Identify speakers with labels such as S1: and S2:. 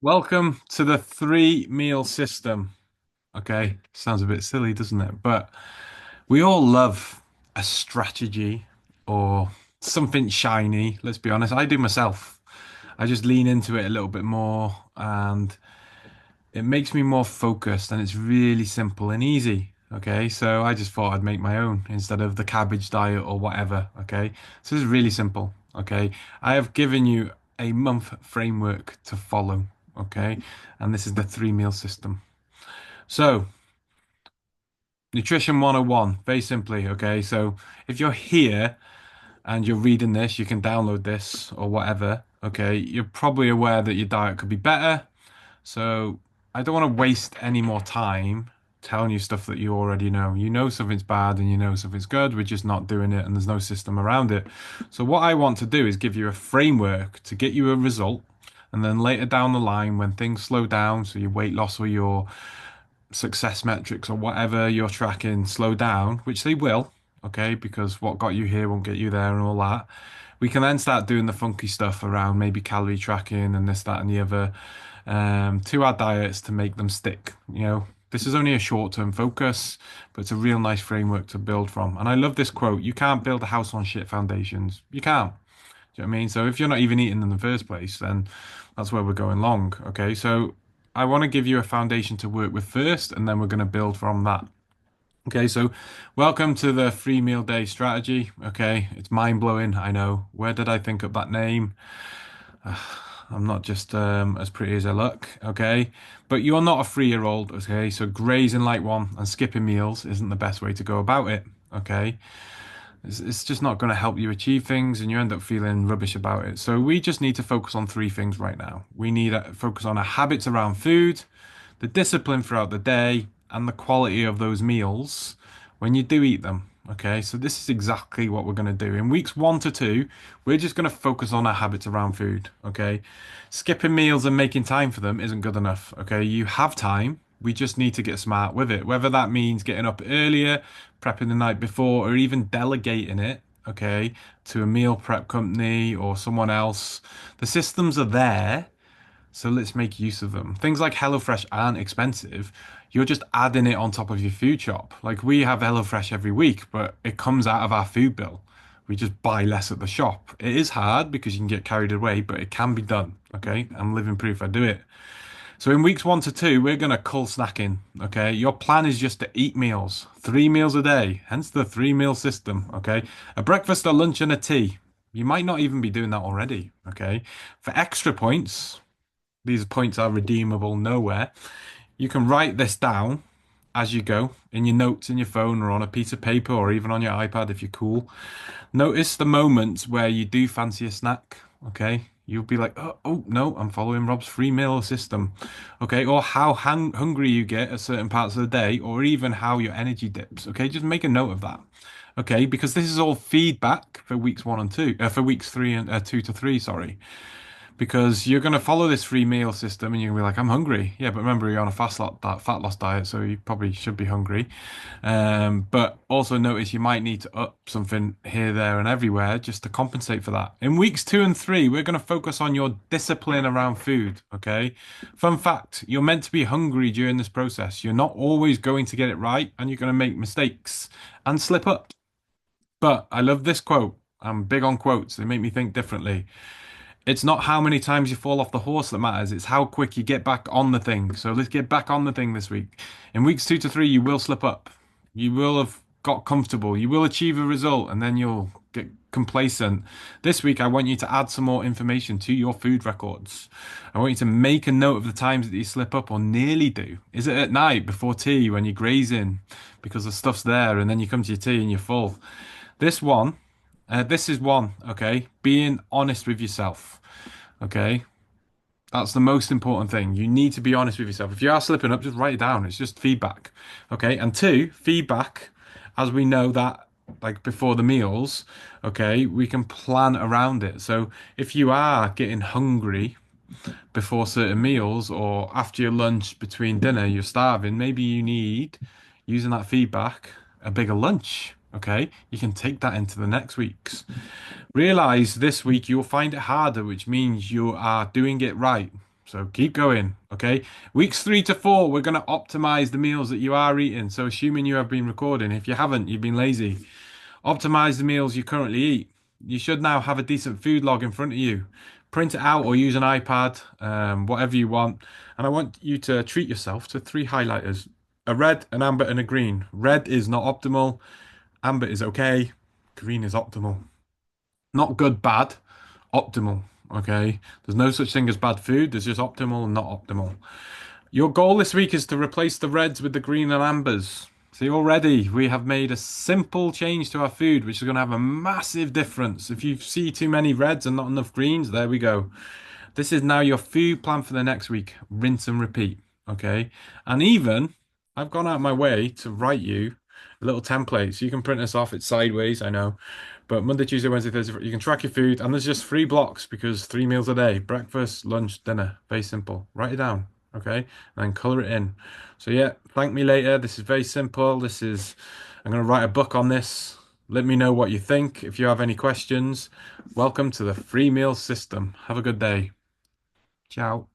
S1: Welcome to the three meal system. Okay, sounds a bit silly, doesn't it? But we all love a strategy or something shiny. Let's be honest, I do myself. I just lean into it a little bit more and it makes me more focused and it's really simple and easy. Okay, so I just thought I'd make my own instead of the cabbage diet or whatever. Okay, so this is really simple. Okay, I have given you a month framework to follow. Okay, and this is the three meal system. So, Nutrition 101, very simply. Okay, so if you're here and you're reading this, you can download this or whatever. Okay, you're probably aware that your diet could be better. So I don't want to waste any more time telling you stuff that you already know. You know something's bad and you know something's good. We're just not doing it and there's no system around it. So what I want to do is give you a framework to get you a result. And then later down the line, when things slow down, so your weight loss or your success metrics or whatever you're tracking slow down, which they will, okay, because what got you here won't get you there and all that. We can then start doing the funky stuff around maybe calorie tracking and this, that, and the other to our diets to make them stick. This is only a short-term focus, but it's a real nice framework to build from. And I love this quote: "You can't build a house on shit foundations. You can't." Do you know what I mean? So if you're not even eating in the first place, then that's where we're going long. Okay, so I want to give you a foundation to work with first, and then we're going to build from that. Okay, so welcome to the free meal day strategy. Okay, it's mind blowing. I know. Where did I think up that name? I'm not just as pretty as I look. Okay, but you're not a 3 year old. Okay, so grazing like one and skipping meals isn't the best way to go about it. Okay, it's just not going to help you achieve things and you end up feeling rubbish about it. So we just need to focus on three things right now. We need to focus on our habits around food, the discipline throughout the day, and the quality of those meals when you do eat them. Okay, so this is exactly what we're going to do. In weeks 1 to 2, we're just going to focus on our habits around food. Okay, skipping meals and making time for them isn't good enough. Okay, you have time. We just need to get smart with it. Whether that means getting up earlier, prepping the night before, or even delegating it, okay, to a meal prep company or someone else. The systems are there, so let's make use of them. Things like HelloFresh aren't expensive. You're just adding it on top of your food shop. Like we have HelloFresh every week, but it comes out of our food bill. We just buy less at the shop. It is hard because you can get carried away, but it can be done. Okay. I'm living proof I do it. So in weeks 1 to 2, we're going to cull snacking. Okay. Your plan is just to eat meals, 3 meals a day, hence the 3 meal system. Okay. A breakfast, a lunch, and a tea. You might not even be doing that already. Okay. For extra points, these points are redeemable nowhere. You can write this down as you go in your notes in your phone or on a piece of paper or even on your iPad if you're cool. Notice the moments where you do fancy a snack. Okay. You'll be like, oh no, I'm following Rob's 3 meal system. Okay. Or how hungry you get at certain parts of the day, or even how your energy dips. Okay. Just make a note of that. Okay. Because this is all feedback for weeks 1 and 2, for weeks 2 to 3, sorry, because you're going to follow this 3 meal system and you're going to be like, I'm hungry. Yeah, but remember, you're on a fat loss diet, so you probably should be hungry. But also notice you might need to up something here, there, and everywhere just to compensate for that. In weeks 2 and 3, we're going to focus on your discipline around food. Okay. Fun fact, you're meant to be hungry during this process. You're not always going to get it right, and you're going to make mistakes and slip up. But I love this quote. I'm big on quotes, they make me think differently. It's not how many times you fall off the horse that matters. It's how quick you get back on the thing. So let's get back on the thing this week. In weeks 2 to 3, you will slip up. You will have got comfortable. You will achieve a result and then you'll get complacent. This week, I want you to add some more information to your food records. I want you to make a note of the times that you slip up or nearly do. Is it at night before tea when you're grazing because the stuff's there and then you come to your tea and you're full? This one, this is one, okay? Being honest with yourself, okay? That's the most important thing. You need to be honest with yourself. If you are slipping up, just write it down. It's just feedback, okay? And two, feedback, as we know that, like before the meals, okay, we can plan around it. So if you are getting hungry before certain meals or after your lunch between dinner, you're starving, maybe you need, using that feedback, a bigger lunch. Okay, you can take that into the next week's. Realize this week you'll find it harder, which means you are doing it right. So keep going, okay? Weeks 3 to 4, we're going to optimize the meals that you are eating. So assuming you have been recording, if you haven't, you've been lazy. Optimize the meals you currently eat. You should now have a decent food log in front of you. Print it out or use an iPad, whatever you want. And I want you to treat yourself to three highlighters: a red, an amber, and a green. Red is not optimal. Amber is okay. Green is optimal. Not good, bad, optimal. Okay. There's no such thing as bad food. There's just optimal and not optimal. Your goal this week is to replace the reds with the green and ambers. See, already we have made a simple change to our food, which is going to have a massive difference. If you see too many reds and not enough greens, there we go. This is now your food plan for the next week. Rinse and repeat. Okay. And even I've gone out my way to write you a little template. So you can print this off. It's sideways, I know. But Monday, Tuesday, Wednesday, Thursday, you can track your food. And there's just 3 blocks because 3 meals a day: breakfast, lunch, dinner. Very simple. Write it down. Okay. And then color it in. So yeah, thank me later. This is very simple. I'm going to write a book on this. Let me know what you think. If you have any questions, welcome to the free meal system. Have a good day. Ciao.